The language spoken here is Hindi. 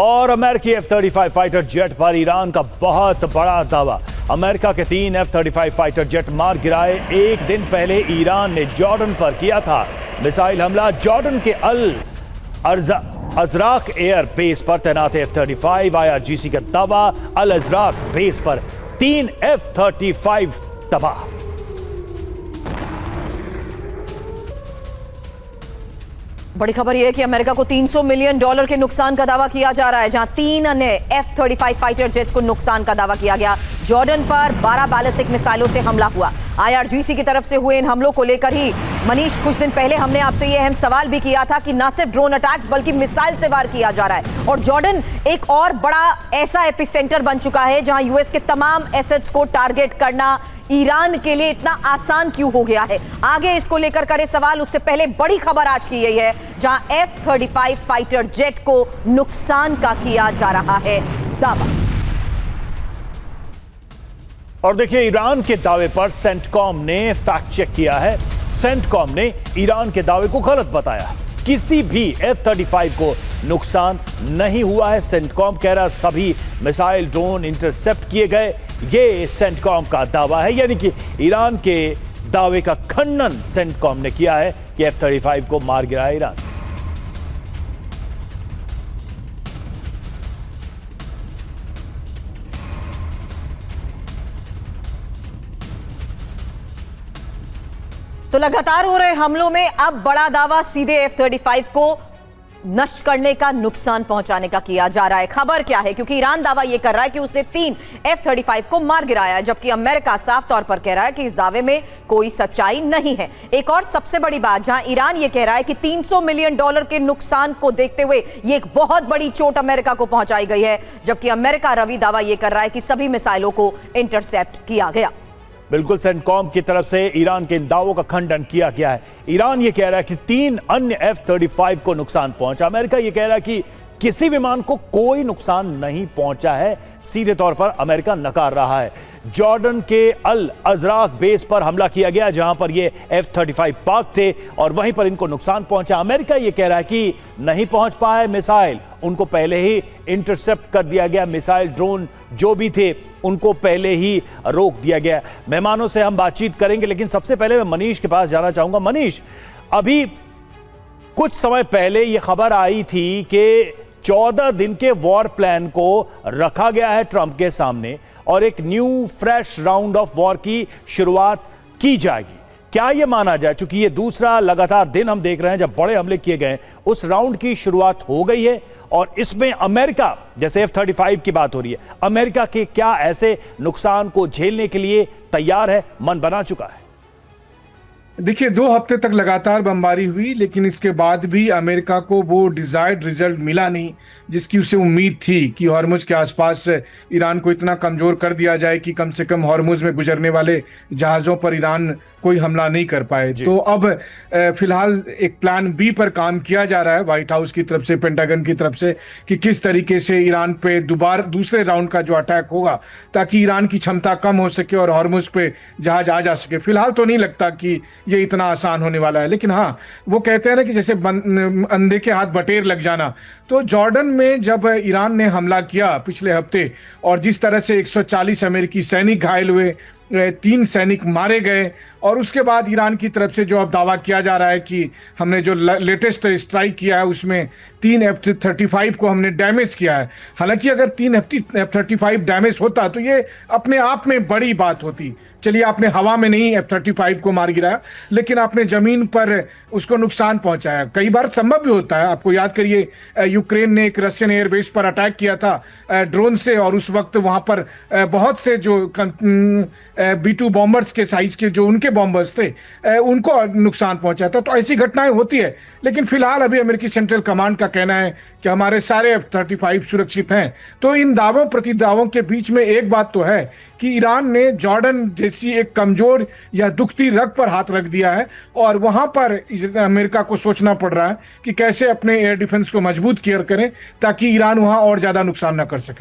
और अमेरिकी F-35 फाइटर जेट पर ईरान का बहुत बड़ा दावा। अमेरिका के 3 F-35 फाइटर जेट मार गिराए। एक दिन पहले ईरान ने जॉर्डन पर किया था मिसाइल हमला। जॉर्डन के अल अजराक एयर बेस पर तैनात F-35 IRGC का दावा, अल अजराक बेस पर 3 F-35 तबाह। बड़ी खबर यह है कि अमेरिका को $300 मिलियन के नुकसान का दावा किया जा रहा है, जहां 3 अन्य F-35 फाइटर जेट्स को नुकसान का दावा किया गया। जॉर्डन पर 12 बैलिस्टिक मिसाइलों से हमला हुआ। IRGC की तरफ से हुए इन हमलों को लेकर ही मनीष, कुछ दिन पहले हमने आपसे यह अहम सवाल भी किया था कि न सिर्फ ड्रोन अटैक्स बल्कि मिसाइल से वार किया जा रहा है। और जॉर्डन एक और बड़ा ऐसा एपिसेंटर बन चुका है जहां यूएस के तमाम एसेट्स को टारगेट करना ईरान के लिए इतना आसान क्यों हो गया है। आगे इसको लेकर करे सवाल, उससे पहले बड़ी खबर आज की यही है जहां F-35 फाइटर जेट को नुकसान का किया जा रहा है दावा। और देखिए, ईरान के दावे पर सेंटकॉम ने फैक्ट चेक किया है। सेंटकॉम ने ईरान के दावे को गलत बताया। किसी भी F-35 को नुकसान नहीं हुआ है। सेंटकॉम कह रहा सभी मिसाइल ड्रोन इंटरसेप्ट किए गए। ये सेंटकॉम का दावा है, यानी कि ईरान के दावे का खंडन सेंटकॉम ने किया है कि F-35 को मार गिराया ईरान। तो लगातार हो रहे हमलों में अब बड़ा दावा सीधे F-35 को नष्ट करने का, नुकसान पहुंचाने का किया जा रहा है। खबर क्या है? क्योंकि ईरान दावा यह कर रहा है कि उसने 3 F-35 को मार गिराया है, जबकि अमेरिका साफ तौर पर कह रहा है कि इस दावे में कोई सच्चाई नहीं है। एक और सबसे बड़ी बात, जहां ईरान यह कह रहा है कि $300 मिलियन के नुकसान को देखते हुए यह एक बहुत बड़ी चोट अमेरिका को पहुंचाई गई है, जबकि अमेरिका रवि दावा यह कर रहा है कि सभी मिसाइलों को इंटरसेप्ट किया गया। बिल्कुल, सेंटकॉम की तरफ से ईरान के इन दावों का खंडन किया गया है। ईरान ये कह रहा है कि 3 अन्य F-35 को नुकसान पहुंचा। अमेरिका ये कह रहा है कि किसी विमान को कोई नुकसान नहीं पहुंचा है। सीधे तौर पर अमेरिका नकार रहा है। जॉर्डन के अल अजराक बेस पर हमला किया गया, जहां पर ये F-35 पार्क थे और वहीं पर इनको नुकसान पहुंचा। अमेरिका ये कह रहा है कि नहीं पहुंच पाए मिसाइल, उनको पहले ही इंटरसेप्ट कर दिया गया। मिसाइल ड्रोन जो भी थे उनको पहले ही रोक दिया गया। मेहमानों से हम बातचीत करेंगे, लेकिन सबसे पहले मैं मनीष के पास जाना चाहूंगा। मनीष, अभी कुछ समय पहले यह खबर आई थी कि 14 दिन के वॉर प्लान को रखा गया है ट्रंप के सामने और एक new fresh round of war की शुरुआत की जाएगी। क्या यह माना जाए, चूंकि यह दूसरा लगातार दिन हम देख रहे हैं जब बड़े हमले किए गए, उस राउंड की शुरुआत हो गई है और इसमें अमेरिका, जैसे F-35 की बात हो रही है, अमेरिका के क्या ऐसे नुकसान को झेलने के लिए तैयार है, मन बना चुका है? देखिए, 2 हफ्ते तक लगातार बमबारी हुई, लेकिन इसके बाद भी अमेरिका को वो डिजायर्ड रिजल्ट मिला नहीं जिसकी उसे उम्मीद थी कि हॉर्मुज के आसपास ईरान को इतना कमजोर कर दिया जाए कि कम से कम हॉर्मुज में गुजरने वाले जहाज़ों पर ईरान कोई हमला नहीं कर पाए। तो अब फिलहाल एक प्लान बी पर काम किया जा रहा है व्हाइट हाउस की तरफ से, पेंटागन की तरफ से, कि किस तरीके से ईरान पे दूसरे राउंड का जो अटैक होगा ताकि ईरान की क्षमता कम हो सके और हॉर्मुज पे जहाज आ जा सके। फिलहाल तो नहीं लगता कि ये इतना आसान होने वाला है, लेकिन हाँ, वो कहते हैं ना कि जैसे अंधे के हाथ बटेर लग जाना। तो जॉर्डन में जब ईरान ने हमला किया पिछले हफ्ते और जिस तरह से 140 अमेरिकी सैनिक घायल हुए, 3 सैनिक मारे गए, और उसके बाद ईरान की तरफ से जो अब दावा किया जा रहा है कि हमने जो लेटेस्ट स्ट्राइक किया है उसमें 3 F-35 को हमने डैमेज किया है। हालांकि अगर 3 F-35 डैमेज होता तो ये अपने आप में बड़ी बात होती। चलिए, आपने हवा में नहीं F-35 को मार गिराया, लेकिन आपने जमीन पर उसको नुकसान पहुंचाया। कई बार संभव भी होता है। आपको याद करिए, यूक्रेन ने एक रशियन एयरबेस पर अटैक किया था ड्रोन से, और उस वक्त वहां पर बहुत से जो B-2 बॉम्बर्स के साइज के जो उनके बॉम्बर्स थे उनको नुकसान पहुंचा था। तो ऐसी घटनाएं होती है, लेकिन फिलहाल अभी अमेरिकी सेंट्रल कमांड का कहना है कि हमारे सारे F-35 सुरक्षित हैं। तो इन दावों प्रतिदावों के बीच में एक बात तो है कि ईरान ने जॉर्डन जैसी एक कमजोर या दुखती रग पर हाथ रख दिया है और वहां पर अमेरिका को सोचना पड़ रहा है कि कैसे अपने एयर डिफेंस को मजबूत किया करें ताकि ईरान वहां और ज्यादा नुकसान ना कर सके।